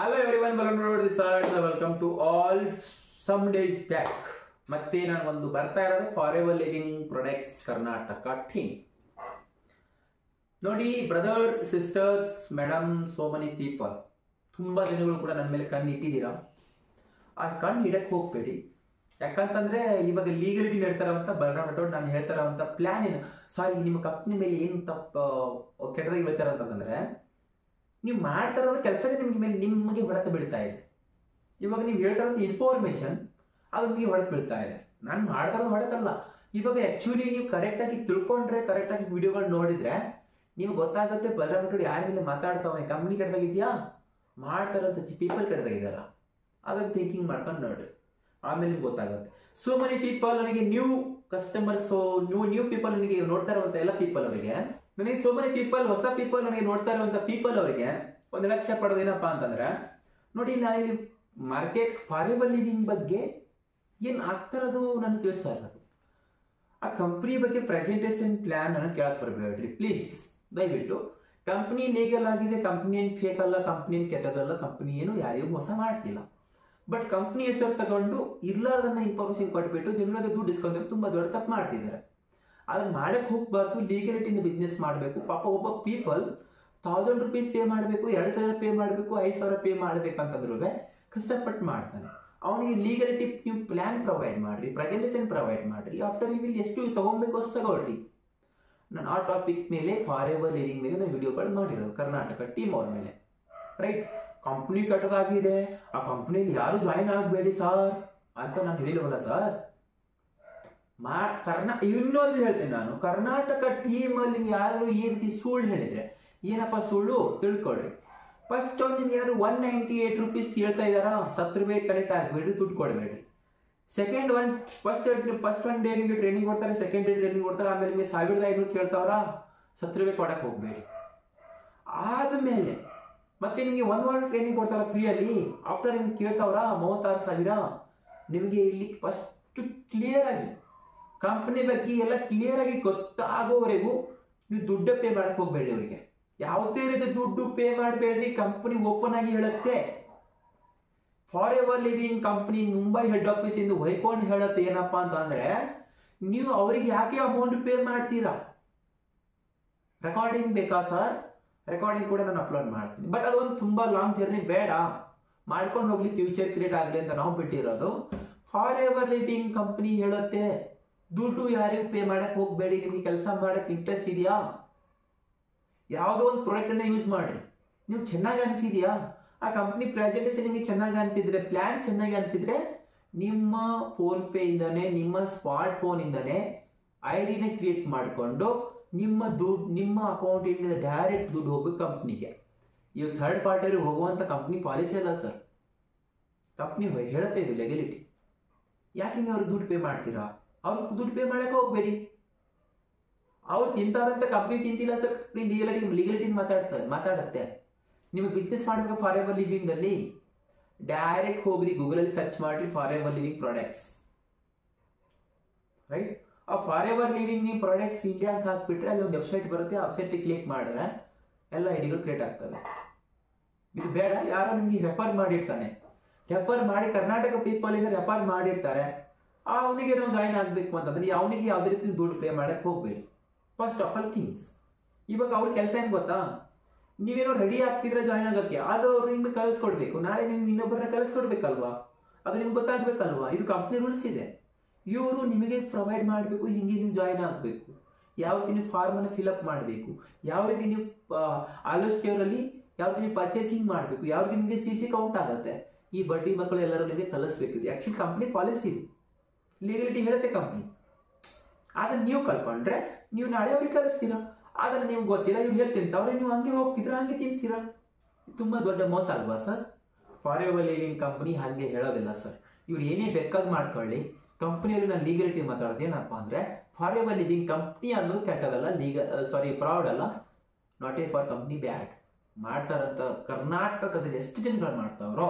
Hello everyone, welcome to this side. Welcome to all some days back. ಮತ್ತೆ ನಾನು ಒಂದು ಬರ್ತಾ ಇರೋದು forever living products Karnataka team. ನೋಡಿ brother sisters madam so many people, ತುಂಬಾ ಜನಗಳು ಕೂಡ ನನ್ನ ಮೇಲೆ ಕಣ್ಣು ಇಟ್ಟಿದ್ದೀರಾ. ಆ ಕಣ್ಣು ಇಡಕ್ಕೆ ಹೋಗ್ಬೇಡಿ. ಯಾಕಂತಂದ್ರೆ ಇವಾಗ ಲೀಗಲಿಟಿ ನಡ್ತಾರಂತ ಬಲರಾಮ್ ರಾಠೋಡ್ ನಾನು ಹೇಳ್ತಾರಂತ ಪ್ಲಾನ್ ಏನು, ಸಾರಿ ನಿಮ್ಮ ಕಂಪ್ನಿ ಮೇಲೆ ಏನು ತಪ್ಪು ಕೆಟ್ಟದಾಗಿ ಹೇಳ್ತಾರ ಅಂತಂದ್ರೆ, ನೀವು ಮಾಡ್ತಾ ಇರೋ ಕೆಲಸನೇ ನಿಮಗೆ ಹೊಡೆತ ಬೀಳ್ತಾ ಇದೆ. ಇವಾಗ ನೀವು ಹೇಳ್ತಾ ಇರೋದು ಇನ್ಫಾರ್ಮೇಶನ್ ಅದು ನಿಮಗೆ ಹೊಡೆತ ಬೀಳ್ತಾ ಇದೆ. ನಾನು ಮಾಡ್ತಾ ಇರೋದು ಹೊಡೆತಲ್ಲ. ಇವಾಗ ಆಕ್ಚುಲಿ ನೀವು ಕರೆಕ್ಟಾಗಿ ತಿಳ್ಕೊಂಡ್ರೆ, ಕರೆಕ್ಟಾಗಿ ವಿಡಿಯೋಗಳು ನೋಡಿದ್ರೆ ನಿಮ್ಗೆ ಗೊತ್ತಾಗುತ್ತೆ ಬಲರಾಮ್ ರಾಠೋಡ್ ಯಾರ ಮೇಲೆ ಮಾತಾಡ್ತಾವೆ, ಕಂಪ್ನಿ ಕೆಟ್ಟದಾಗಿದ್ಯಾ, ಮಾಡ್ತಾ ಇರೋಂಥ ಪೀಪಲ್ ಕೆಟ್ಟದಾಗಿದ್ದಾರ, ಅದನ್ನ ಥಿಂಕಿಂಗ್ ಮಾಡ್ಕೊಂಡು ನೋಡ್ರಿ, ಆಮೇಲೆ ನಿಮ್ಗೆ ಗೊತ್ತಾಗುತ್ತೆ. ಸೋ ಮೆನಿ ಪೀಪಲ್, ನನಗೆ ನ್ಯೂ ಕಸ್ಟಮರ್ಸ್, ನ್ಯೂ ಪೀಪಲ್ ನನಗೆ ನೋಡ್ತಾ ಇರುವಂತ ಎಲ್ಲ ಪೀಪಲ್ ಅವರಿಗೆ, ನನಗೆ ಸೋ ಮೆನಿ ಪೀಪಲ್, ಹೊಸ ಪೀಪಲ್ ನನಗೆ ನೋಡ್ತಾ ಇರುವಂತ ಪೀಪಲ್ ಅವರಿಗೆ 1 ಲಕ್ಷ ಪಡೋದು ಏನಪ್ಪಾ ಅಂತಂದ್ರೆ, ನೋಡಿ ನಾನಿಲ್ಲಿ ಮಾರ್ಕೆಟ್ ಫಾರೆವರ್ ಲಿವಿಂಗ್ ಬಗ್ಗೆ ಏನ್ ಆಗ್ತಾರದು ನಾನು ತಿಳಿಸ್ತಾ ಇರೋದು. ಆ ಕಂಪ್ನಿ ಬಗ್ಗೆ ಪ್ರೆಸೆಂಟೇಷನ್ ಪ್ಲಾನ್ ಅನ್ನು ಕೇಳಕ್ ಬರಬೇಡ್ರಿ ಪ್ಲೀಸ್, ದಯವಿಟ್ಟು. ಕಂಪ್ನಿ ಲೀಗಲ್ ಆಗಿದೆ, ಕಂಪ್ನಿ ಏನ್ ಫೇಕ್ ಅಲ್ಲ, ಕಂಪ್ನಿ ಏನ್ ಕೆಟ್ಟದಲ್ಲ, ಕಂಪ್ನಿ ಏನು ಯಾರಿಗೂ ಮೋಸ ಮಾಡ್ತಿಲ್ಲ. ಬಟ್ ಕಂಪ್ನಿ ಹೆಸರು ತಗೊಂಡು ಇರ್ಲಾರ್ದನ್ನ ಇನ್ಫಾರ್ಮೇಶನ್ ಕೊಟ್ಬಿಟ್ಟು ಜನರದ ದುಡ್ಡು ಡಿಸ್ಕೌಂಟ್ ತುಂಬಾ ದೊಡ್ಡ ತಪ್ಪು ಮಾಡ್ತಿದ್ದಾರೆ. ಅದನ್ನ ಮಾಡಕ್ ಹೋಗ್ಬಾರ್ದು. ಲೀಗಲಿಟಿಯಿಂದ ಬಿಸ್ನೆಸ್ ಮಾಡಬೇಕು. ಪಾಪ ಒಬ್ಬ ಪೀಪಲ್ 1000 ರೂಪೀಸ್ ಪೇ ಮಾಡಬೇಕು, 2000 ಪೇ ಮಾಡಬೇಕು, 5000 ಪೇ ಮಾಡ್ಬೇಕಂತಂದ್ರೂ ಕಷ್ಟಪಟ್ಟು ಮಾಡ್ತಾನೆ. ಅವನಿಗೆ ಲೀಗಲಿಟಿ ನೀವು ಪ್ಲಾನ್ ಪ್ರೊವೈಡ್ ಮಾಡ್ರಿ, ಪ್ರೆಸೆಂಟೇಷನ್ ಪ್ರೊವೈಡ್ ಮಾಡ್ರಿ. ಆಫ್ಟರ್ ಯು ವಿಲ್ ಎಷ್ಟು ತಗೊಬೇಕು ಅಷ್ಟು ತಗೊಳ್ರಿ. ನಾನು ಆ ಟಾಪಿಕ್ ಮೇಲೆ ಫಾರೆವರ್ ಲಿವಿಂಗ್ ಮೇಲೆ ನಾನು ವಿಡಿಯೋಗಳು ಮಾಡಿರೋದು ಕರ್ನಾಟಕ ಟೀಮ್ ಅವ್ರ ಮೇಲೆ, ರೈಟ್. ಕಂಪ್ನಿ ಕೆಟ್ಟದಾಗಿದೆ, ಆ ಕಂಪ್ನಿಲಿ ಯಾರು ಜಾಯಿನ್ ಆಗಬೇಡಿ ಸರ್ ಅಂತ ನಾನು ಹೇಳಿಲ್ವಲ್ಲ ಸರ್. ಇನ್ನೊಂದು ಹೇಳ್ತೇನೆ ನಾನು, ಕರ್ನಾಟಕ ಟೀಮ್ ಅಲ್ಲಿ ಯಾರು ಈ ರೀತಿ ಸುಳ್ಳು ಹೇಳಿದ್ರೆ, ಏನಪ್ಪ ಸುಳ್ಳು ತಿಳ್ಕೊಳ್ರಿ. ಫಸ್ಟ್ ನಿಮ್ಗೆ ಏನಾದ್ರು 198 ರೂಪೀಸ್ ಕೇಳ್ತಾ ಇದಾರಾ, 10 ರೂಪಾಯಿ ಕಲೆಕ್ಟ್ ಆಗಬೇಡ್ರಿ, ದುಡ್ಡು ಕೊಡಬೇಡ್ರಿ. Second one first one day ನಿಮಗೆ ಟ್ರೈನಿಂಗ್ ಕೊಡ್ತಾರೆ, ಸೆಕೆಂಡ್ ಡೇ ಟ್ರೈನಿಂಗ್ ಕೊಡ್ತಾರೆ, ಆಮೇಲೆ ನಿಮಗೆ 1500 ಕೇಳ್ತಾವ್ರ, 10 ರೂಪಾಯಿ ಕೊಡಕ್ ಹೋಗ್ಬೇಡಿ. ಆದ್ಮೇಲೆ ಮತ್ತೆ ನಿಮಗೆ 1 ವಾರ ಟ್ರೈನಿಂಗ್ ಕೊಡ್ತಾರ ಫ್ರೀಯಲ್ಲಿ, ಆಫ್ಟರ್ ನಿಮ್ಗೆ ಕೇಳ್ತಾವ್ರ 36,000. ನಿಮಗೆ ಇಲ್ಲಿ ಫಸ್ಟ್ ಕ್ಲಿಯರ್ ಆಗಿ ಕಂಪನಿ ಬಗ್ಗೆ ಎಲ್ಲ ಕ್ಲಿಯರ್ ಆಗಿ ಗೊತ್ತಾಗೋವರೆಗೂ ನೀವು ದುಡ್ಡು ಪೇ ಮಾಡಕ್ ಹೋಗ್ಬೇಡಿ. ಅವರಿಗೆ ಯಾವುದೇ ರೀತಿ ದುಡ್ಡು ಪೇ ಮಾಡಬೇಡ್ರಿ. ಕಂಪನಿ ಓಪನ್ ಆಗಿ ಹೇಳುತ್ತೆ, forever living company Mumbai head office ಇಂದ ಹೊಯ್ಕೊಂಡು ಹೇಳುತ್ತೆ ಏನಪ್ಪಾ ಅಂತ ಅಂದ್ರೆ, ನೀವು ಅವರಿಗೆ ಯಾಕೆ ಅಮೌಂಟ್ ಪೇ ಮಾಡ್ತೀರಾ? ರೆಕಾರ್ಡಿಂಗ್ ಬೇಕಾ ಸರ್? ರೆಕಾರ್ಡಿಂಗ್ ಕೂಡ ನಾನು ಅಪ್ಲೋಡ್ ಮಾಡ್ತೀನಿ. ಬಟ್ ಅದೊಂದು ತುಂಬಾ ಲಾಂಗ್ ಜರ್ನಿ, ಬೇಡ, ಮಾಡ್ಕೊಂಡು ಹೋಗ್ಲಿ, ಫ್ಯೂಚರ್ ಕ್ರಿಯೇಟ್ ಆಗಲಿ ಅಂತ ನಾವು ಬಿಟ್ಟಿರೋದು. ಫಾರೆವರ್ ಲಿವಿಂಗ್ ಕಂಪನಿ ಹೇಳುತ್ತೆ ದುಡ್ಡು ಯಾರಿಗೂ ಪೇ ಮಾಡಕ್ ಹೋಗ್ಬೇಡಿ. ನಿಮ್ಗೆ ಕೆಲಸ ಮಾಡಕ್ ಇಂಟ್ರೆಸ್ಟ್ ಇದೆಯಾ, ಯಾವುದೋ ಒಂದು ಪ್ರಾಡಕ್ಟ್ ಅನ್ನ ಯೂಸ್ ಮಾಡ್ರಿ. ನೀವು ಚೆನ್ನಾಗಿ ಅನ್ಸಿದ್ಯಾ, ಆ ಕಂಪ್ನಿ ಪ್ರೆಸೆಂಟೇಷನ್ ನಿಮಗೆ ಚೆನ್ನಾಗಿ ಅನ್ಸಿದ್ರೆ, ಪ್ಲಾನ್ ಚೆನ್ನಾಗಿ ಅನ್ಸಿದ್ರೆ, ನಿಮ್ಮ ಫೋನ್ ಪೇ ಇಂದಾನೆ, ನಿಮ್ಮ ಸ್ಮಾರ್ಟ್ ಫೋನ್ ಇಂದಾನೆ ಐಡಿನ ಕ್ರಿಯೇಟ್ ಮಾಡಿಕೊಂಡು ನಿಮ್ಮ ದುಡ್ಡು ನಿಮ್ಮ ಅಕೌಂಟ್ ಇಂದ ಡೈರೆಕ್ಟ್ ದುಡ್ಡು ಹೋಗ್ಬೇಕು ಕಂಪ್ನಿಗೆ. ಇವಾಗ ಥರ್ಡ್ ಪಾರ್ಟಿಯವ್ರಿಗೆ ಹೋಗುವಂತ ಕಂಪ್ನಿ ಪಾಲಿಸಿ ಅಲ್ಲ ಸರ್. ಕಂಪ್ನಿ ಹೇಳುತ್ತೆ ಇದು ಲೆಗಲಿಟಿ. ಯಾಕೆ ನೀವು ಅವ್ರಿಗೆ ದುಡ್ಡು ಪೇ ಮಾಡ್ತೀರಾ? ಅವ್ರಿಗೆ ದುಡ್ಡು ಪೇ ಮಾಡಕ್ಕೆ ಹೋಗ್ಬೇಡಿ. ಅವ್ರು ತಿಂತಾರಂತ ಕಂಪ್ನಿ ತಿಂತಿಲ್ಲ ಸರ್. ಕಂಪ್ನಿ ಲೀಗಲಿಟಿ ಮಾತಾಡುತ್ತೆ. ನಿಮಗೆ ಬಿಸ್ನೆಸ್ ಮಾಡಬೇಕು ಫಾರೆವರ್ ಲಿವಿಂಗ್ ಅಲ್ಲಿ, ಡೈರೆಕ್ಟ್ ಹೋಗ್ರಿ, ಗೂಗಲ್ ಅಲ್ಲಿ ಸರ್ಚ್ ಮಾಡ್ರಿ ಫಾರೆವರ್ ಲಿವಿಂಗ್ ಪ್ರಾಡಕ್ಟ್ಸ್, ರೈಟ್. ಆ ಫಾರೆವರ್ ಲಿವಿಂಗ್ ನೀವು ಪ್ರಾಡಕ್ಟ್ಸ್ ಇಂಡಿಯಾ ಅಂತ ಹಾಕ್ಬಿಟ್ರೆ ಅಲ್ಲಿ ಒಂದು ವೆಬ್ಸೈಟ್ ಬರುತ್ತೆ. ಆ ವೆಬ್ಸೈಟ್ ಕ್ಲಿಕ್ ಮಾಡಿದ್ರೆ ಎಲ್ಲ ಐಡಿಗಳು ಕ್ರಿಯೇಟ್ ಆಗ್ತವೆ. ಇದು ಬೇಡ, ಯಾರೋ ನಿಮ್ಗೆ ರೆಫರ್ ಮಾಡಿರ್ತಾನೆ, ರೆಫರ್ ಮಾಡಿ ಕರ್ನಾಟಕ ಪೀಪಲ್ ಇಂದ ರೆಫರ್ ಮಾಡಿರ್ತಾರೆ, ಅವನಿಗೆ ನಾವು ಜಾಯಿನ್ ಆಗ್ಬೇಕು ಅಂತಂದ್ರೆ ಅವನಿಗೆ ಯಾವ್ದೇ ರೀತಿ ದುಡ್ಡು ಪೇ ಮಾಡಕ್ ಹೋಗ್ಬೇಡಿ. First of all things. ಇವಾಗ ಅವ್ರ ಕೆಲಸ ಏನ್ ಗೊತ್ತಾ, ನೀವೇನೋ ರೆಡಿ ಆಗ್ತಿದ್ರೆ ಜಾಯಿನ್ ಆಗಕ್ಕೆ, ಅದು ಅವ್ರು ನಿಮ್ಗೆ ಕಳಿಸ್ಕೊಡ್ಬೇಕು. ನಾಳೆ ನಿಮ್ಗೆ ಇನ್ನೊಬ್ಬರನ್ನ ಕಳಿಸ್ಕೊಡ್ಬೇಕಲ್ವಾ, ಅದು ನಿಮ್ಗೆ ಗೊತ್ತಾಗ್ಬೇಕಲ್ವಾ. ಇದು ಕಂಪ್ನಿ ರೂಲ್ಸ್ ಇದೆ. ಇವರು ನಿಮಗೆ ಪ್ರೊವೈಡ್ ಮಾಡಬೇಕು, ಹಿಂಗೆ ನೀವು ಜಾಯಿನ್ ಆಗಬೇಕು, ಯಾವ ರೀತಿ ನೀವು ಫಾರ್ಮ್ ಅನ್ನು ಫಿಲ್ಅಪ್ ಮಾಡಬೇಕು, ಯಾವ ರೀತಿ ನೀವು ಆಲೋಸ್ಟೇವರಲ್ಲಿ ಯಾವ ರೀತಿ ನೀವು ಪರ್ಚೇಸಿಂಗ್ ಮಾಡಬೇಕು, ಯಾವ ರೀತಿ ನಿಮಗೆ CC ಕೌಂಟ್ ಆಗುತ್ತೆ, ಈ ಬಡ್ಡಿ ಮಕ್ಕಳು ಎಲ್ಲರೂ ನಿಮಗೆ ಕಲಿಸ್ಬೇಕು. ಇದು ಆಕ್ಚುಲಿ ಕಂಪ್ನಿ ಪಾಲಿಸಿ ಇದೆ, ಲೀಗಲಿಟಿ ಹೇಳುತ್ತೆ ಕಂಪ್ನಿ. ಅದನ್ನ ನೀವು ಕಲ್ಕೊಂಡ್ರೆ ನೀವು ನಾಳೆ ಅವ್ರಿಗೆ ಕಲಿಸ್ತೀರಾ. ಆದ್ರೆ ನಿಮ್ಗೆ ಗೊತ್ತಿಲ್ಲ, ಇವ್ರು ಹೇಳ್ತಿಂತವ್ರೆ, ನೀವು ಹಂಗೆ ಹೋಗ್ತಿದ್ರ, ಹಂಗೆ ತಿಂತೀರಾ. ತುಂಬಾ ದೊಡ್ಡ ಮೋಸ ಅಲ್ವಾ ಸರ್? ಫಾರೆವರ್ ಲಿವಿಂಗ್ ಕಂಪನಿ ಹಾಗೆ ಹೇಳೋದಿಲ್ಲ ಸರ್. ಇವ್ರು ಏನೇ ಬೇಕಾದ್ ಮಾಡ್ಕೊಳ್ಳಿ. ಕಂಪನಿಯಲ್ಲಿ ನಾನು ಲೀಗಲಿಟಿ ಮಾತಾಡೋದು ಏನಪ್ಪಾ ಅಂದ್ರೆ, ಫಾರೆವರ್ ಲಿವಿಂಗ್ ಕಂಪ್ನಿ ಅನ್ನೋದು ಕೆಟ್ಟದಲ್ಲ, ಫ್ರಾಡ್ ಅಲ್ಲ, ನಾಟ್ ಎ ಫಾರ್ ಕಂಪ್ನಿ ಬ್ಯಾಡ್. ಮಾಡ್ತಾರಂತ ಕರ್ನಾಟಕದಲ್ಲಿ ಎಷ್ಟು ಜನಗಳು ಮಾಡ್ತಾವ್ರೋ,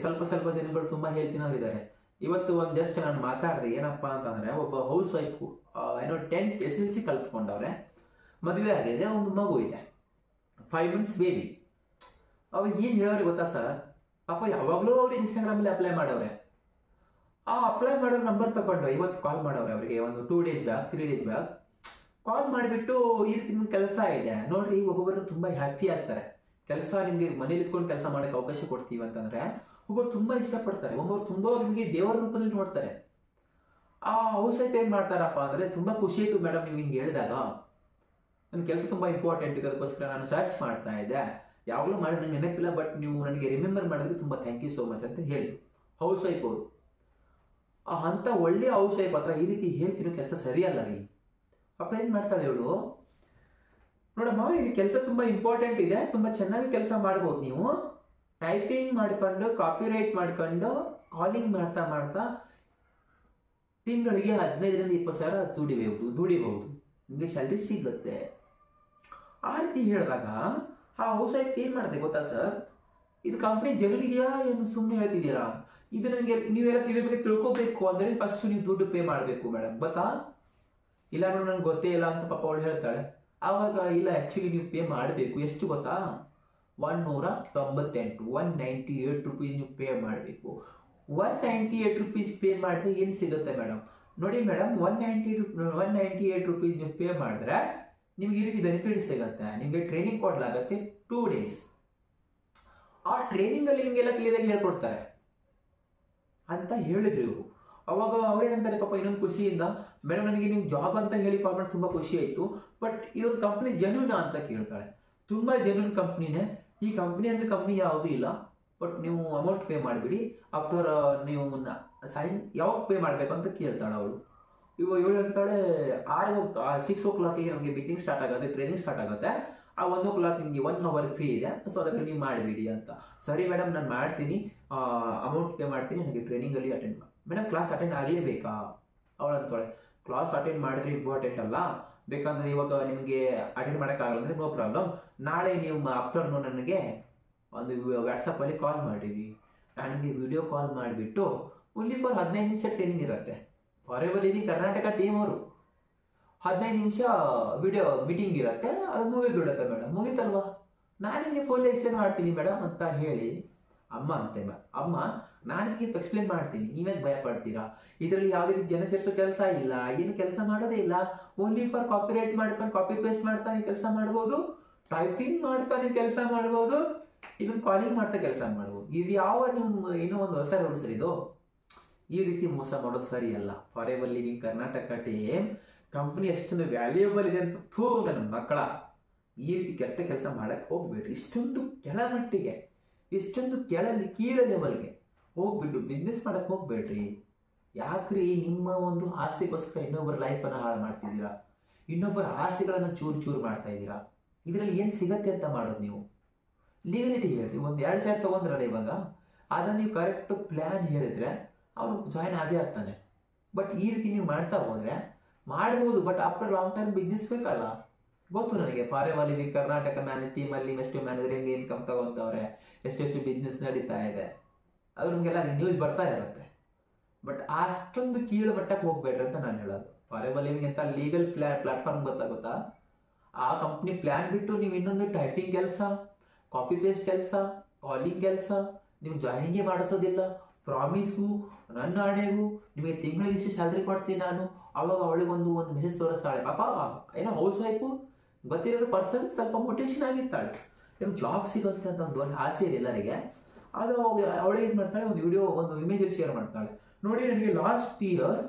ಸ್ವಲ್ಪ ಜನಗಳು ತುಂಬಾ ಹೇಳ್ತಿನವ್ರಿದ್ದಾರೆ. ಇವತ್ತು ಒಂದು ಜಸ್ಟ್ ನಾನು ಮಾತಾಡಿದೆ ಏನಪ್ಪಾ ಅಂತಂದ್ರೆ, ಒಬ್ಬ ಹೌಸ್ ವೈಫ್ ಏನೋ 10th SLC ಕಲ್ತ್ಕೊಂಡವ್ರೆ, ಮದುವೆ ಆಗಿದೆ, ಒಂದು ಮಗು ಇದೆ, 5 months ಬೇಬಿ. ಅವಾಗ ಏನು ಹೇಳೋರಿಗೆ ಗೊತ್ತಾ ಸರ್, ಪಾಪ ಯಾವಾಗಲೂ ಅವ್ರು ಇನ್ಸ್ಟಾಗ್ರಾಮಲ್ಲಿ ಅಪ್ಲೈ ಮಾಡವ್ರೆ. ಆ ಅಪ್ಲೈ ಮಾಡೋ ನಂಬರ್ ತಗೊಂಡು ಇವತ್ತು ಕಾಲ್ ಮಾಡವ್ರೆ ಅವರಿಗೆ, ಒಂದು 2 days ಬ್ಯಾಕ್ 3 days ಬ್ಯಾಕ್ ಕಾಲ್ ಮಾಡಿಬಿಟ್ಟು ಈ ರೀತಿ ನಿಮ್ಗೆ ಕೆಲಸ ಇದೆ ನೋಡ್ರಿ. ಒಬ್ಬೊಬ್ಬರು ತುಂಬ ಹ್ಯಾಪಿ ಆಗ್ತಾರೆ. ಕೆಲಸ ನಿಮಗೆ ಮನೇಲಿ ಇದ್ಕೊಂಡು ಕೆಲಸ ಮಾಡೋಕ್ಕೆ ಅವಕಾಶ ಕೊಡ್ತೀವಿ ಅಂತಂದ್ರೆ ಒಬ್ಬರು ತುಂಬ ಇಷ್ಟಪಡ್ತಾರೆ, ಒಬ್ಬರು ತುಂಬ ನಿಮಗೆ ದೇವರ ರೂಪದಲ್ಲಿ ನೋಡ್ತಾರೆ. ಆ ಹೌಸ್ ವೈಫ್ ಏನು ಮಾಡ್ತಾರಪ್ಪ ಅಂದರೆ, ತುಂಬ ಖುಷಿ ಆಯಿತು ಮೇಡಮ್ ನೀವು ಹಿಂಗೆ ಹೇಳಿದಾಗ, ನನ್ನ ಕೆಲಸ ತುಂಬ ಇಂಪಾರ್ಟೆಂಟ್ ಇದೆ, ಅದಕ್ಕೋಸ್ಕರ ನಾನು ಸರ್ಚ್ ಮಾಡ್ತಾ ಇದ್ದೆ, ಯಾವಾಗಲೂ ಮಾಡಿ ನನಗೆ ನೆನಪಿಲ್ಲ, ಬಟ್ ನೀವು ನನಗೆ ರಿಮೆಂಬರ್ ಮಾಡಿದ್ರೆ ತುಂಬ ಥ್ಯಾಂಕ್ ಯು ಸೋ ಮಚ್ ಅಂತ ಹೇಳಿ ಹೌಸ್ ವೈಫ್ ಅವರು. ಅಂಥ ಒಳ್ಳೆ ಹೌಸ್ ವೈಫ್ ಹತ್ರ ಈ ರೀತಿ ಹೇಳ್ತಿರೋ ಕೆಲಸ ಸರಿಯಲ್ಲ ರೀ. ಅಪ್ಪ ಏನು ಮಾಡ್ತಾಳೆ ಇವಳು, ನೋಡಮ್ಮ ಇಲ್ಲಿ ಕೆಲಸ ತುಂಬ ಇಂಪಾರ್ಟೆಂಟ್ ಇದೆ, ತುಂಬ ಚೆನ್ನಾಗಿ ಕೆಲಸ ಮಾಡ್ಬೋದು ನೀವು, ಟೈಪಿಂಗ್ ಮಾಡ್ಕೊಂಡು ಕಾಪಿ ರೈಟ್ ಮಾಡ್ಕೊಂಡು ಕಾಲಿಂಗ್ ಮಾಡ್ತಾ ಮಾಡ್ತಾ ತಿಂಗಳಿಗೆ 15,000 ರಿಂದ 20,000 ದುಡಿಬಹುದು, ನಿಮಗೆ ಸ್ಯಾಲ್ರಿ ಸಿಗುತ್ತೆ. ಆ ರೀತಿ ಹೇಳಿದಾಗ ಆ ಹೌಸ್ ವೈಫ್ ಏನು ಮಾಡುತ್ತೆ ಗೊತ್ತಾ ಸರ್, ಇದು ಕಂಪ್ನಿ ಜೆನ್ಯೂನ್ ಇದೆಯಾ ಏನು ಸುಮ್ಮನೆ ಹೇಳ್ತಿದ್ದೀರಾ, ಇದು ನನಗೆ ನೀವೆಲ್ಲ ಇದ್ರ ಬಗ್ಗೆ ತಿಳ್ಕೊಬೇಕು ಅಂದರೆ ಫಸ್ಟ್ ನೀವು ದುಡ್ಡು ಪೇ ಮಾಡಬೇಕು ಮೇಡಮ್ ಗೊತ್ತಾ, ಇಲ್ಲ ನೋಡಿ ನನಗೆ ಗೊತ್ತೇ ಇಲ್ಲ ಅಂತ ಪಾಪ ಅವಳು ಹೇಳ್ತಾಳೆ. ಆವಾಗ ಇಲ್ಲ ಆ್ಯಕ್ಚುಲಿ ನೀವು ಪೇ ಮಾಡಬೇಕು, ಎಷ್ಟು ಗೊತ್ತಾ, 198 198 ರುಪೀಸ್ ನೀವು ಪೇ ಮಾಡಬೇಕು. 198 ರುಪೀಸ್ ಪೇ ಮಾಡಿದ್ರೆ ಏನು ಸಿಗುತ್ತೆ ಮೇಡಮ್, ನೋಡಿ ಮೇಡಮ್ 198 ರುಪೀಸ್ ನೀವು ಪೇ ಮಾಡಿದ್ರೆ ನಿಮ್ಗೆ ಈ ರೀತಿ ಬೆನಿಫಿಟ್ ಸಿಗುತ್ತೆ, ನಿಮಗೆ ಟ್ರೈನಿಂಗ್ ಕೊಡಲಾಗತ್ತೆ 2 days. ಆ ಟ್ರೈನಿಂಗಲ್ಲಿ ನಿಮಗೆಲ್ಲ ಕ್ಲಿಯರಾಗಿ ಹೇಳ್ಕೊಡ್ತಾರೆ ಅಂತ ಹೇಳಿದ್ರು ಇವರು. ಅವಾಗ ಅವ್ರೇನಂತಾರೆ ಪಾಪ ಇನ್ನೊಂದು ಖುಷಿಯಿಂದ, ಮೇಡಮ್ ನನಗೆ ನೀವು ಜಾಬ್ ಅಂತ ಹೇಳಿ ಕಾಲ್ ಮಾಡಿ ತುಂಬ ಖುಷಿ ಆಯಿತು, ಬಟ್ ಇದೊಂದು ಕಂಪ್ನಿ ಜೆನ್ಯೂನಾ ಅಂತ ಕೇಳ್ತಾಳೆ. ತುಂಬ ಜೆನ್ಯೂನ್ ಕಂಪ್ನಿನೇ, ಈ ಕಂಪ್ನಿ ಅಂತ ಕಂಪ್ನಿ ಯಾವುದೂ ಇಲ್ಲ, ಬಟ್ ನೀವು ಅಮೌಂಟ್ ಪೇ ಮಾಡಿಬಿಡಿ, ಆಫ್ಟರ್ ನೀವು ಸೈನ್ ಯಾವಾಗ ಪೇ ಮಾಡಬೇಕು ಅಂತ ಕೇಳ್ತಾಳೆ ಅವಳು. ಇವಳು ಹೇಳ್ತಾಳೆ 6 o'clock ನಮಗೆ ಮೀಟಿಂಗ್ ಸ್ಟಾರ್ಟ್ ಆಗುತ್ತೆ, ಟ್ರೈನಿಂಗ್ ಸ್ಟಾರ್ಟ್ ಆಗುತ್ತೆ, ಆ 1 o'clock ನಿಮಗೆ 1 hour ಫ್ರೀ ಇದೆ, ಸೊ ಅದಕ್ಕೆ ನೀವು ಮಾಡಿಬಿಡಿ ಅಂತ. ಸರಿ ಮೇಡಮ್ ನಾನು ಮಾಡ್ತೀನಿ, ಅಮೌಂಟ್ ಪೇ ಮಾಡ್ತೀನಿ, ನನಗೆ ಟ್ರೈನಿಂಗಲ್ಲಿ ಅಟೆಂಡ್ ಮಾಡಿ. ಮೇಡಮ್ ಕ್ಲಾಸ್ ಅಟೆಂಡ್ ಆಗಲೇಬೇಕಾ, ಅವಳು ಅಂತಾಳೆ ಕ್ಲಾಸ್ ಅಟೆಂಡ್ ಮಾಡಿದ್ರೆ ಇಂಪಾರ್ಟೆಂಟ್ ಅಲ್ಲ, ಬೇಕಂದ್ರೆ ಇವಾಗ ನಿಮಗೆ ಅಟೆಂಡ್ ಮಾಡೋಕ್ಕಾಗಲ್ಲ ಅಂದರೆ ನೋ ಪ್ರಾಬ್ಲಮ್, ನಾಳೆ ನೀವು ಆಫ್ಟರ್ನೂನ್ ನನಗೆ ಒಂದು ವಾಟ್ಸಪ್ಪಲ್ಲಿ ಕಾಲ್ ಮಾಡಿರಿ, ನನಗೆ ವಿಡಿಯೋ ಕಾಲ್ ಮಾಡಿಬಿಟ್ಟು ಓನ್ಲಿ ಫಾರ್ 15 ನಿಮಿಷ ಟ್ರೈನಿಂಗ್ ಇರುತ್ತೆ. ಫಾರೆವರ್ ಲಿವಿಂಗ್ ಕರ್ನಾಟಕ ಟೀಮ್ ಅವರು 15 ನಿಮಿಷ ವಿಡಿಯೋ ಮೀಟಿಂಗ್ ಇರುತ್ತೆ, ಅದು ಮುಗಿದ್ಬಿಡುತ್ತೆ ಮೇಡಮ್, ಮುಗೀತಲ್ವಾ, ನಾನು ನಿಮಗೆ ಫುಲ್ ಎಕ್ಸ್ಪ್ಲೇನ್ ಮಾಡ್ತೀನಿ ಮೇಡಮ್ ಅಂತ ಹೇಳಿ ಅಮ್ಮ ಅಂತೆ, ಅಮ್ಮ ನಾನು ನಿಮಗೆ ಎಕ್ಸ್ಪ್ಲೇನ್ ಮಾಡ್ತೀನಿ, ನೀವೇನು ಭಯ ಪಡ್ತೀರಾ, ಇದರಲ್ಲಿ ಯಾವುದೇ ರೀತಿ ಜನ ಸೇರಿಸೋ ಕೆಲಸ ಇಲ್ಲ, ಏನು ಕೆಲಸ ಮಾಡೋದೇ ಇಲ್ಲ, ಓನ್ಲಿ ಫಾರ್ ಕಾಪಿ ರೈಟ್ ಮಾಡ್ಕೊಂಡು ಕಾಪಿ ಪೇಸ್ಟ್ ಮಾಡ್ತಾ ನೀವು ಕೆಲಸ ಮಾಡ್ಬೋದು, ಟೈಪಿಂಗ್ ಮಾಡ್ತಾ ನೀವು ಕೆಲಸ ಮಾಡ್ಬೋದು, ಇದನ್ನು ಕಾಲಿಂಗ್ ಮಾಡ್ತಾ ಕೆಲಸ ಮಾಡ್ಬೋದು. ಇದು ಯಾವ ನೀವು ಏನೋ ಒಂದು ಹೊಸ ರೂಲ್ಸ್ ಇದು, ಈ ರೀತಿ ಮೋಸ ಮಾಡೋದು ಸರಿ ಅಲ್ಲ. Forever living Karnataka team company ಎಷ್ಟೊಂದು ವ್ಯಾಲ್ಯೂಯಬಲ್ ಇದೆ ಅಂತ ಥೂ ನನ್ನ ಮಕ್ಕಳ, ಈ ರೀತಿ ಕೆಟ್ಟ ಕೆಲಸ ಮಾಡಕ್ಕೆ ಹೋಗ್ಬೇಡ್ರಿ. ಇಷ್ಟೊಂದು ಕೆಳಮಟ್ಟಿಗೆ, ಇಷ್ಟೊಂದು ಕೀಳ ಲೆವೆಲ್ಗೆ ಹೋಗ್ಬಿಟ್ಟು ಬಿಸ್ನೆಸ್ ಮಾಡಕ್ಕೆ ಹೋಗ್ಬೇಡ್ರಿ. ಯಾಕ್ರಿ ನಿಮ್ಮ ಒಂದು ಆಸೆಗೋಸ್ಕರ ಇನ್ನೊಬ್ಬರ ಲೈಫನ್ನು ಹಾಳು ಮಾಡ್ತಿದ್ದೀರಾ, ಇನ್ನೊಬ್ಬರ ಆಸೆಗಳನ್ನು ಚೂರು ಚೂರು ಮಾಡ್ತಾ ಇದ್ದೀರಾ. ಇದರಲ್ಲಿ ಏನು ಸಿಗತ್ತೆ ಅಂತ ಮಾಡೋದು ನೀವು. ಲೀಗಲಿಟಿ ಹೇಳ್ರಿ, ಒಂದು 2,000 ತೊಗೊಂಡ್ರಲ್ಲ ಇವಾಗ, ಅದನ್ನು ನೀವು ಕರೆಕ್ಟ್ ಪ್ಲ್ಯಾನ್ ಹೇಳಿದ್ರೆ ಅವನು ಜಾಯ್ನ್ ಆಗೇ ಆಗ್ತಾನೆ. ಬಟ್ ಈ ರೀತಿ ನೀವು ಮಾಡ್ತಾ ಹೋದರೆ ಮಾಡ್ಬೋದು, but after long term business ಬೇಕಲ್ಲ. ಗೊತ್ತು ನನಗೆ ಫಾರೆವರ್ ಲಿವಿಂಗ್ ಕರ್ನಾಟಕ ಟೀಮಲ್ಲಿ ಎಷ್ಟು ಮ್ಯಾನೇಜರ್ ಹೆಂಗೆ ಇನ್ಕಮ್ ತಗೊತವ್ರೆ, ಎಷ್ಟೆಷ್ಟು ಬಿಸ್ನೆಸ್ ನಡೀತಾ ಇದೆ, ಅದು ನಮಗೆಲ್ಲ ನ್ಯೂಸ್ ಬರ್ತಾ ಇರುತ್ತೆ. ಬಟ್ ಅಷ್ಟೊಂದು ಕೀಳು ಮಟ್ಟಕ್ಕೆ ಹೋಗ್ಬೇಡ್ರಿ ಅಂತ ನಾನು ಹೇಳೋದು. ಫಾರೆವರ್ ಲಿವಿಂಗ್ ಅಂತ ಲೀಗಲ್ ಪ್ಲಾಟ್ಫಾರ್ಮ್ ಗೊತ್ತಾ, ಆ ಕಂಪ್ನಿ ಪ್ಲ್ಯಾನ್ ಬಿಟ್ಟು ನೀವು ಇನ್ನೊಂದು ಟೈಪಿಂಗ್ ಕೆಲಸ, ಕಾಪಿ ಪೇಸ್ಟ್ ಕೆಲಸ, ಕಾಲಿಂಗ್ ಕೆಲಸ ನೀವು ಜಾಯ್ನಿಂಗೇ ಮಾಡಿಸೋದಿಲ್ಲ. ಪ್ರಾಮಿಸ್ಗೂ ನನ್ನ ಹಣೆಗೂ ನಿಮಗೆ ತಿಂಗಳಿಗೆ ಇಷ್ಟು ಸ್ಯಾಲ್ರಿ ಕೊಡ್ತೀನಿ ನಾನು. ಅವಾಗ ಅವಳಿಗೊಂದು ಮೆಸೇಜ್ ತೋರಿಸ್ತಾಳೆ, ಪಾಪ ಏನೋ ಹೌಸ್ ವೈಫು ಗೊತ್ತಿರೋ ಪರ್ಸನ್ ಸ್ವಲ್ಪ ಮೋಟಿವೇಶನ್ ಆಗಿರ್ತಾಳೆ, ನಿಮ್ಗೆ ಜಾಬ್ ಸಿಗುತ್ತೆ ಅಂತ ಒಂದು ದೊಡ್ಡ ಆಸೆ ಇದೆ ಎಲ್ಲರಿಗೆ. ಅದು ಅವಳು ಏನು ಮಾಡ್ತಾಳೆ, ಒಂದು ವಿಡಿಯೋ ಒಂದು ಇಮೇಜಲ್ಲಿ ಶೇರ್ ಮಾಡ್ತಾಳೆ, ನೋಡಿ ನನಗೆ ಲಾಸ್ಟ್ ಇಯರ್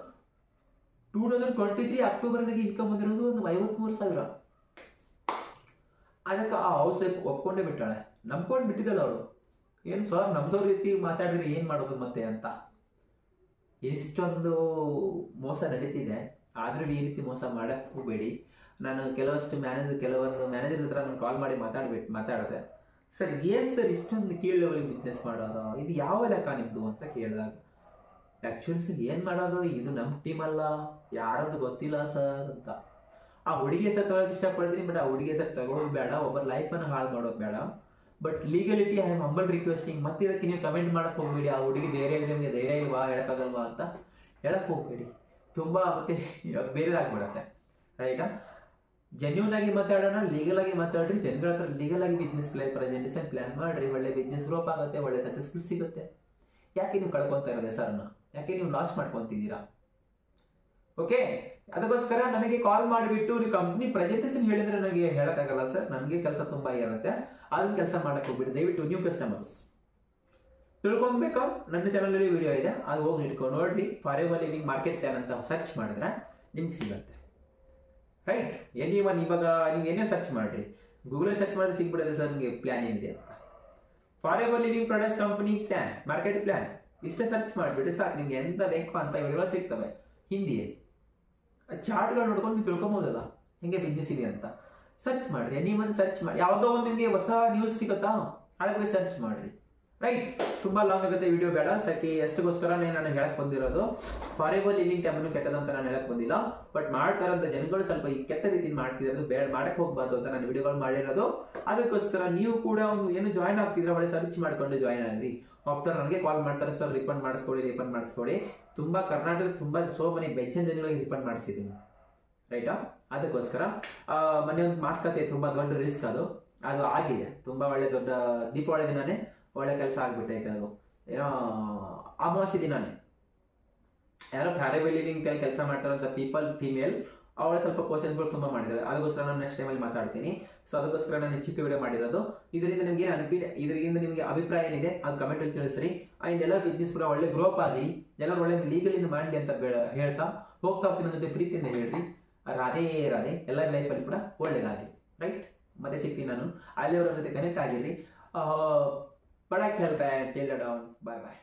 2023 ಅಕ್ಟೋಬರ್ ನನಗೆ ಇನ್ಕಮ್ ಬಂದಿರೋದು ಒಂದು 53,000. ಅದಕ್ಕೆ ಆ ಹೌಸ್ ವೈಫ್ ಒಪ್ಕೊಂಡೇ ಬಿಟ್ಟಾಳೆ, ನಂಬ್ಕೊಂಡು ಬಿಟ್ಟಿದ್ದಾಳೆ ಅವಳು. ಏನು ಸರ್ ನಮ್ಸೋ ರೀತಿ ಮಾತಾಡಿದ್ರೆ ಏನು ಮಾಡೋದು ಮತ್ತೆ ಅಂತ. ಇಷ್ಟೊಂದು ಮೋಸ ನಡೀತಿದೆ, ಆದರೂ ಈ ರೀತಿ ಮೋಸ ಮಾಡಕ್ಕೆ ಹೋಗಬೇಡಿ. ನಾನು ಕೆಲವೊಂದು ಮ್ಯಾನೇಜರ್ ಹತ್ರ ನಾನು ಕಾಲ್ ಮಾಡಿ ಮಾತಾಡಿದೆ, ಸರ್ ಏನು ಸರ್ ಇಷ್ಟೊಂದು ಕೀಳು ಲೆವೆಲ್ಗೆ ಬಿಸ್ನೆಸ್ ಮಾಡೋದು, ಇದು ಯಾವ ಲೆಕ್ಕ ನಿಮ್ಮದು ಅಂತ ಕೇಳಿದಾಗ, ಆ್ಯಕ್ಚುಲಿ ಸರ್ ಏನು ಮಾಡೋದು, ಇದು ನಮ್ಮ ಟೀಮ್ ಅಲ್ಲ, ಯಾರದು ಗೊತ್ತಿಲ್ಲ ಸರ್ ಅಂತ. ಆ ಹುಡುಗಿ ಸರ್ ತಗೊಳಕ್ಕೆ ಇಷ್ಟಪಡ್ತೀನಿ, ಬಟ್ ಆ ಹುಡುಗಿ ಸರ್ ತಗೊಳ್ಳೋದು ಬೇಡ, ಒಬ್ಬರ ಲೈಫನ್ನು ಹಾಳು ಮಾಡೋದು ಬೇಡ. But legality I am humble requesting. ಮತ್ತೆ ಇದಕ್ಕೆ ನೀವು ಕಮೆಂಟ್ ಮಾಡಕ್ಕೆ ಹೋಗ್ಬೇಡಿ, ಆ ಹುಡುಗಿ ಧೈರ್ಯ ಇದ್ರೆ ನಿಮಗೆ ಧೈರ್ಯ ಇಲ್ವಾ ಹೇಳೋಕ್ಕಾಗಲ್ವಾ ಅಂತ ಹೇಳಕ್ಕೆ ಹೋಗ್ಬೇಡಿ, ತುಂಬ ಮತ್ತೆ ಬೇರೆದಾಗ್ಬಿಡತ್ತೆ ರೈಟಾ. ಜೆನ್ಯೂನ್ ಆಗಿ ಮಾತಾಡೋಣ, ಲೀಗಲ್ ಆಗಿ ಮಾತಾಡ್ರಿ, ಜನಗಳ ಹತ್ರ ಲೀಗಲ್ ಆಗಿ ಬಿಸ್ನೆಸ್ ಪ್ರೆಸೆಂಟೇಷನ್ ಪ್ಲಾನ್ ಮಾಡ್ರಿ, ಒಳ್ಳೆ ಬಿಸ್ನೆಸ್ ಗ್ರೋಪ್ ಆಗುತ್ತೆ, ಒಳ್ಳೆ ಸಕ್ಸಸ್ಫುಲ್ ಸಿಗುತ್ತೆ. ಯಾಕೆ ನೀವು ಕಳ್ಕೊಂತ ಇರೋದು ಹೆಸರನ್ನ? ಯಾಕೆ ನೀವು ಲಾಸ್ ಮಾಡ್ಕೊಂತಿದ್ದೀರಾ? ಓಕೆ, ಅದಕ್ಕೋಸ್ಕರ ನನಗೆ ಕಾಲ್ ಮಾಡಿಬಿಟ್ಟು ನೀವು ಕಂಪ್ನಿ ಪ್ರೆಸೆಂಟೇಷನ್ ಹೇಳಿದ್ರೆ ನನಗೆ ಹೇಳಕ್ಕಾಗಲ್ಲ ಸರ್, ನನಗೆ ಕೆಲಸ ತುಂಬಾ ಇರುತ್ತೆ, ಅದನ್ನ ಕೆಲಸ ಮಾಡಕ್ ಹೋಗ್ಬಿಡಿ. ದಯವಿಟ್ಟು ನ್ಯೂ ಕಸ್ಟಮರ್ಸ್ ತಿಳ್ಕೊಬೇಕಾ, ನನ್ನ ಚಾನಲ್ ವಿಡಿಯೋ ಇದೆ, ಅದು ಹೋಗಿ ಇಟ್ಕೊಂಡು ನೋಡ್ರಿ. ಫಾರೆವರ್ ಲಿವಿಂಗ್ ಮಾರ್ಕೆಟ್ ಪ್ಲಾನ್ ಅಂತ ಸರ್ಚ್ ಮಾಡಿದ್ರೆ ನಿಮ್ಗೆ ಸಿಗುತ್ತೆ. ರೈಟ್, ಎನಿವನ್ ಇವಾಗ ನೀವು ಏನೇ ಸರ್ಚ್ ಮಾಡ್ರಿ, ಗೂಗಲ್ ಸರ್ಚ್ ಮಾಡಿದ್ರೆ ಸಿಗ್ಬಿಡುತ್ತೆ ಸರ್ ನಿಮಗೆ ಪ್ಲಾನ್ ಏನಿದೆ ಅಂತ. Forever living products company plan, market plan ಇಷ್ಟೇ ಸರ್ಚ್ ಮಾಡಿಬಿಟ್ಟು ಸಾಕು, ನಿಮ್ಗೆ ಎಂತ ಬೇಕು ಅಂತ ಇವೆಲ್ಲ ಸಿಗ್ತವೆ ಹಿಂದಿಯಲ್ಲಿ. ಚಾರ್ಟ್ಗಳು ನೋಡ್ಕೊಂಡು ನೀವು ತಿಳ್ಕೊಬೋದಲ್ಲ ಹೆಂಗೆ ಬಿಸ್ನೆಸ್ ಇದೆ ಅಂತ. ಸರ್ಚ್ ಮಾಡ್ರಿ, ಎನಿವನ್ ಸರ್ಚ್ ಮಾಡಿ, ಯಾವುದೋ ಒಂದು ನಿಮಗೆ ಹೊಸ ನ್ಯೂಸ್ ಸಿಗುತ್ತಾ ಅದಕ್ಕೆ ಸರ್ಚ್ ಮಾಡ್ರಿ. ರೈಟ್, ತುಂಬಾ ಲಾಂಗ್ ಆಗುತ್ತೆ ವಿಡಿಯೋ, ಬೇಡ ಸಖಿ. ಅಷ್ಟಕ್ಕೋಸ್ಕರ ನಾನು ಹೇಳಕ್ ಬಂದಿರೋದು, ಫಾರೆವರ್ ಲಿವಿಂಗ್ ಟೈಮನ್ನು ಕೆಟ್ಟದಂತ ನಾನು ಹೇಳಕ್ ಬಂದಿಲ್ಲ, ಬಟ್ ಮಾಡ್ತಾರಂತ ಜನಗಳು ಸ್ವಲ್ಪ ಈ ಕೆಟ್ಟ ರೀತಿಯಲ್ಲಿ ಮಾಡ್ತಿರೋದು, ಬೇಡ ಮಾಡಕ್ ಹೋಗ್ಬಾರ್ದು ಅಂತ ನಾನು ವಿಡಿಯೋಗಳು ಮಾಡಿರೋದು. ಅದಕ್ಕೋಸ್ಕರ ನೀವು ಕೂಡ ಒಂದು ಏನು ಜಾಯ್ನ್ ಆಗ್ತಿದ್ರೆ ಒಳ್ಳೆ ಸರ್ಚ್ ಮಾಡ್ಕೊಂಡು ಜಾಯ್ನ್ ಆಗ್ರಿ. ಆಫ್ಟರ್ ನನಗೆ ಕಾಲ್ ಮಾಡ್ತಾರೆ ಸರ್ ರಿಫಂಡ್ ಮಾಡಿಸ್ಕೊಡಿ. ತುಂಬಾ ಕರ್ನಾಟಕದ ತುಂಬಾ ಮನಿ ಬೆಚ್ಚನ್ ಜನಗಳಿಗೆ ರಿಫಂಡ್ ಮಾಡಿಸಿದ್ದೀನಿ. ರೈಟಾ, ಅದಕ್ಕೋಸ್ಕರ ಮೊನ್ನೆ ಒಂದು ಮಾತುಕತೆ, ತುಂಬಾ ದೊಡ್ಡ ರಿಸ್ಕ್ ಅದು ಆಗಿದೆ. ತುಂಬಾ ಒಳ್ಳೆ ದೊಡ್ಡ ದೀಪಾವಳಿ ದಿನಾನೇ ಒಳ್ಳೆ ಕೆಲಸ ಆಗ್ಬಿಟ್ಟೈತೆ. ಅದು ಏನೋ ಅಮಾವಾಸ್ಯೆ ದಿನಾನೇ ಯಾರೋ ಫಾರೆವರ್ ಲಿವಿಂಗ್ ಕೆಲಸ ಮಾಡ್ತಾರಂತ ಫೀಮೇಲ್, ಅವಳ ಸ್ವಲ್ಪ ಕ್ವಶನ್ಸ್ಗಳು ತುಂಬಾ ಮಾಡಿದ್ದಾರೆ. ಅದಕ್ಕೋಸ್ಕರ ನಾನು ನೆಕ್ಸ್ಟ್ ಟೈಮಲ್ಲಿ ಮಾತಾಡ್ತೀನಿ. ಸೊ ಅದಕ್ಕೋಸ್ಕರ ನಾನು ಚಿಕ್ಕ ವಿಡಿಯೋ ಮಾಡಿರೋದು. ಇದರಿಂದ ನಿಮಗೆ ಇದರಿಂದ ನಿಮಗೆ ಅಭಿಪ್ರಾಯ ಏನಿದೆ ಅದು ಕಮೆಂಟ್ ಅಲ್ಲಿ ತಿಳಿಸ್ರಿ. ಅಂಡ್ ಎಲ್ಲ ಬಿಸ್ನೆಸ್ ಕೂಡ ಒಳ್ಳೆ ಗ್ರೋಪ್ ಆಗಲಿ, ಎಲ್ಲರೂ ಒಳ್ಳೆ ಲೀಗಲಿಂದ ಮಾಡಲಿ ಅಂತ ಹೇಳ್ತಾ ಹೋಗ್ತಾ ಹೋಗ್ತೀನಿ. ನನ್ನ ಜೊತೆ ಪ್ರೀತಿಯಿಂದ ಹೇಳ್ರಿ ರಾಧೇ ಎಲ್ಲರ ಲೈಫಲ್ಲಿ ಕೂಡ ಒಳ್ಳೇದಾಗಲಿ. ರೈಟ್, ಮತ್ತೆ ಸಿಗ್ತೀನಿ ನಾನು. ಅಲ್ಲಿಯವರ ಜೊತೆ ಕನೆಕ್ಟ್ ಆಗಿರ್ರಿ. ಬಡಾಕ್ ಹೇಳ್ತಾ ಟೇಲ್ ಡೌನ್. ಬಾಯ್ ಬಾಯ್.